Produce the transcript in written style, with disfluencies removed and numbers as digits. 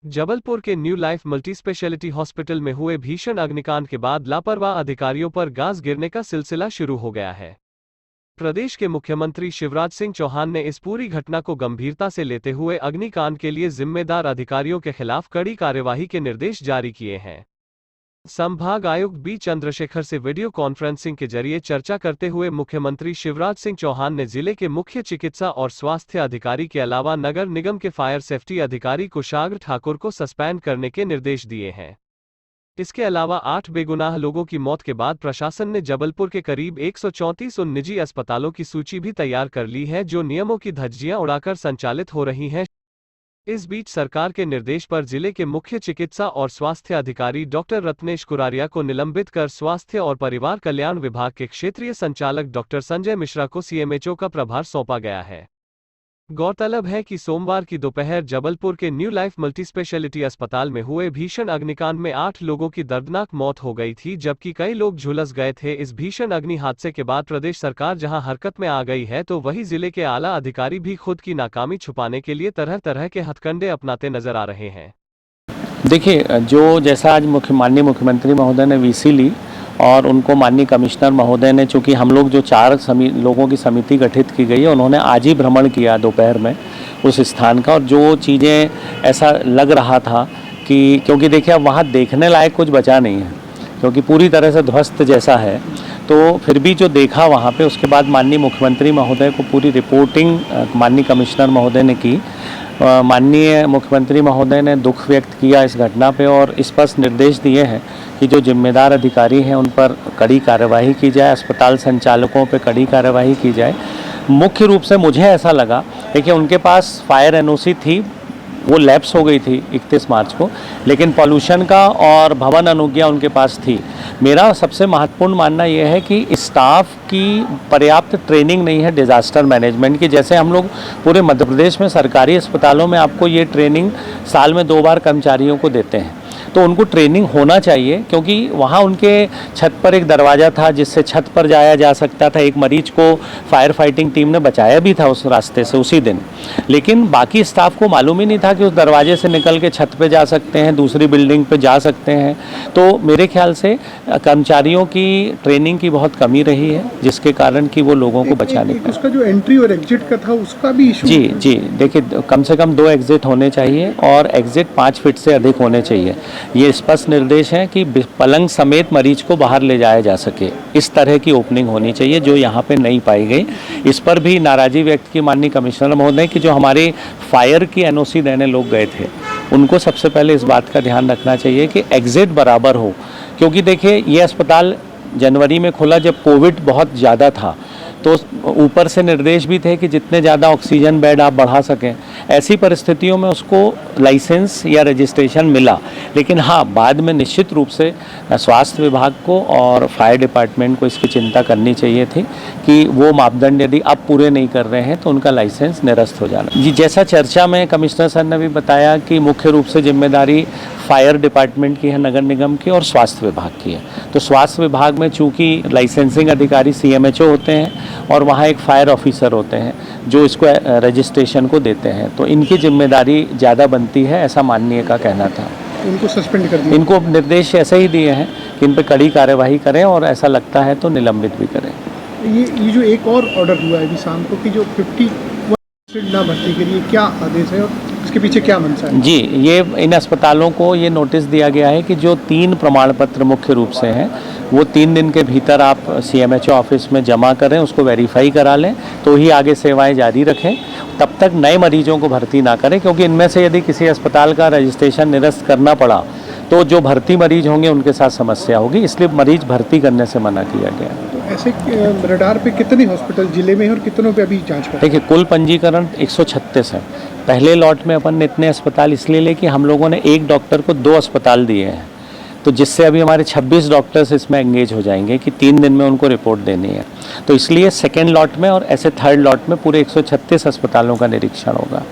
जबलपुर के new life multispeciality hospital में हुए भीषण अग्निकांड के बाद लापरवाह अधिकारियों पर गैस गिरने का सिलसिला शुरू हो गया है। प्रदेश के मुख्यमंत्री शिवराज सिंह चौहान ने इस पूरी घटना को गंभीरता से लेते हुए अग्निकांड के लिए जिम्मेदार अधिकारियों के खिलाफ कड़ी कार्यवाही के निर्देश जारी किए हैं। संभाग आयुक्त बी चंद्रशेखर से वीडियो कॉन्फ्रेंसिंग के जरिए चर्चा करते हुए मुख्यमंत्री शिवराज सिंह चौहान ने जिले के मुख्य चिकित्सा और स्वास्थ्य अधिकारी के अलावा नगर निगम के फायर सेफ्टी अधिकारी कुशाग्र ठाकुर को सस्पेंड करने के निर्देश दिए हैं। इसके अलावा 8 बेगुनाह लोगों की मौत के बाद प्रशासन ने जबलपुर के करीब 134 उन निजी अस्पतालों की सूची भी तैयार कर ली है जो नियमों की धज्जियां उड़ाकर संचालित हो रही हैं। इस बीच सरकार के निर्देश पर जिले के मुख्य चिकित्सा और स्वास्थ्य अधिकारी डॉक्टर रत्नेश कुरारिया को निलंबित कर स्वास्थ्य और परिवार कल्याण विभाग के क्षेत्रीय संचालक डॉक्टर संजय मिश्रा को सीएमएचओ का प्रभार सौंपा गया है। गौरतलब है कि सोमवार की दोपहर जबलपुर के न्यू लाइफ मल्टीस्पेशलिटी अस्पताल में हुए भीषण अग्निकांड में 8 लोगों की दर्दनाक मौत हो गई थी, जबकि कई लोग झुलस गए थे। इस भीषण अग्नि हादसे के बाद प्रदेश सरकार जहां हरकत में आ गई है, तो वहीं जिले के आला अधिकारी भी खुद की नाकामी छुपाने के लिए तरह तरह के हथकंडे अपनाते नजर आ रहे हैं। देखिए, जो जैसा आज माननीय मुख्यमंत्री महोदय ने वीसी ली और उनको माननीय कमिश्नर महोदय ने, चूँकि हम लोग जो 4 लोगों की समिति गठित की गई है, उन्होंने आज ही भ्रमण किया दोपहर में उस स्थान का, और जो चीज़ें ऐसा लग रहा था कि क्योंकि देखिए अब वहाँ देखने लायक कुछ बचा नहीं है, क्योंकि पूरी तरह से ध्वस्त जैसा है, तो फिर भी जो देखा वहाँ पे, उसके बाद माननीय मुख्यमंत्री महोदय को पूरी रिपोर्टिंग माननीय कमिश्नर महोदय ने की। माननीय मुख्यमंत्री महोदय ने दुख व्यक्त किया इस घटना पे और स्पष्ट निर्देश दिए हैं कि जो जिम्मेदार अधिकारी हैं उन पर कड़ी कार्यवाही की जाए, अस्पताल संचालकों पे कड़ी कार्यवाही की जाए। मुख्य रूप से मुझे ऐसा लगा कि उनके पास फायर एनओसी थी, वो लैप्स हो गई थी 31 मार्च को, लेकिन पॉल्यूशन का और भवन अनुज्ञा उनके पास थी। मेरा सबसे महत्वपूर्ण मानना यह है कि स्टाफ की पर्याप्त ट्रेनिंग नहीं है डिज़ास्टर मैनेजमेंट की। जैसे हम लोग पूरे मध्य प्रदेश में सरकारी अस्पतालों में आपको ये ट्रेनिंग साल में 2 बार कर्मचारियों को देते हैं, तो उनको ट्रेनिंग होना चाहिए, क्योंकि वहाँ उनके छत पर एक दरवाज़ा था जिससे छत पर जाया जा सकता था। एक मरीज को फायर फाइटिंग टीम ने बचाया भी था उस रास्ते से उसी दिन, लेकिन बाकी स्टाफ को मालूम ही नहीं था कि उस दरवाजे से निकल के छत पे जा सकते हैं, दूसरी बिल्डिंग पे जा सकते हैं। तो मेरे ख्याल से कर्मचारियों की ट्रेनिंग की बहुत कमी रही है, जिसके कारण कि वो लोगों को बचा नहीं पाए। उसका जो एंट्री और एग्जिट का था उसका भी इशू। जी, देखिए कम से कम 2 एग्जिट होने चाहिए और एग्जिट 5 फीट से अधिक होने चाहिए। ये स्पष्ट निर्देश है कि पलंग समेत मरीज को बाहर ले जाया जा सके, इस तरह की ओपनिंग होनी चाहिए, जो यहाँ पे नहीं पाई गई। इस पर भी नाराज़गी व्यक्त की माननीय कमिश्नर महोदय कि जो हमारे फायर की एनओसी देने लोग गए थे, उनको सबसे पहले इस बात का ध्यान रखना चाहिए कि एग्जिट बराबर हो, क्योंकि देखिए ये अस्पताल जनवरी में खुला जब कोविड बहुत ज़्यादा था, तो ऊपर से निर्देश भी थे कि जितने ज़्यादा ऑक्सीजन बेड आप बढ़ा सकें। ऐसी परिस्थितियों में उसको लाइसेंस या रजिस्ट्रेशन मिला, लेकिन हाँ, बाद में निश्चित रूप से स्वास्थ्य विभाग को और फायर डिपार्टमेंट को इसकी चिंता करनी चाहिए थी कि वो मापदंड यदि अब पूरे नहीं कर रहे हैं तो उनका लाइसेंस निरस्त हो जाना। जी, जैसा चर्चा में कमिश्नर सर ने भी बताया कि मुख्य रूप से जिम्मेदारी फायर डिपार्टमेंट की है, नगर निगम की और स्वास्थ्य विभाग की है। तो स्वास्थ्य विभाग में चूँकि लाइसेंसिंग अधिकारी सीएमएचओ होते हैं और वहाँ एक फायर ऑफिसर होते हैं जो इसको रजिस्ट्रेशन को देते हैं, तो इनकी जिम्मेदारी ज़्यादा बनती है, ऐसा माननीय का कहना था। इनको सस्पेंड कर दिया। इनको निर्देश ऐसे ही दिए हैं कि इन पर कड़ी कार्यवाही करें और ऐसा लगता है तो निलंबित भी करें। ये जो एक और ऑर्डर हुआ है अभी शाम को कि जो 51 ना भर्ती के लिए क्या आदेश है और इसके पीछे क्या मंशा है? जी, ये इन अस्पतालों को ये नोटिस दिया गया है कि जो 3 प्रमाण पत्र मुख्य रूप से हैं, वो 3 दिन के भीतर आप सीएमएचओ ऑफिस में जमा करें, उसको वेरीफाई करा लें, तो ही आगे सेवाएं जारी रखें। तब तक नए मरीजों को भर्ती ना करें, क्योंकि इनमें से यदि किसी अस्पताल का रजिस्ट्रेशन निरस्त करना पड़ा तो जो भर्ती मरीज होंगे उनके साथ समस्या होगी, इसलिए मरीज भर्ती करने से मना किया गया। तो ऐसे रडार पे कितने हॉस्पिटल जिले में और कितनों पे अभी जाँच कर? देखिए, कुल पंजीकरण 136 है। पहले लॉट में अपन ने इतने अस्पताल इसलिए ले कि हम लोगों ने एक डॉक्टर को 2 अस्पताल दिए हैं, तो जिससे अभी हमारे 26 डॉक्टर्स इसमें एंगेज हो जाएंगे कि 3 दिन में उनको रिपोर्ट देनी है। तो इसलिए सेकेंड लॉट में और ऐसे थर्ड लॉट में पूरे 136 अस्पतालों का निरीक्षण होगा।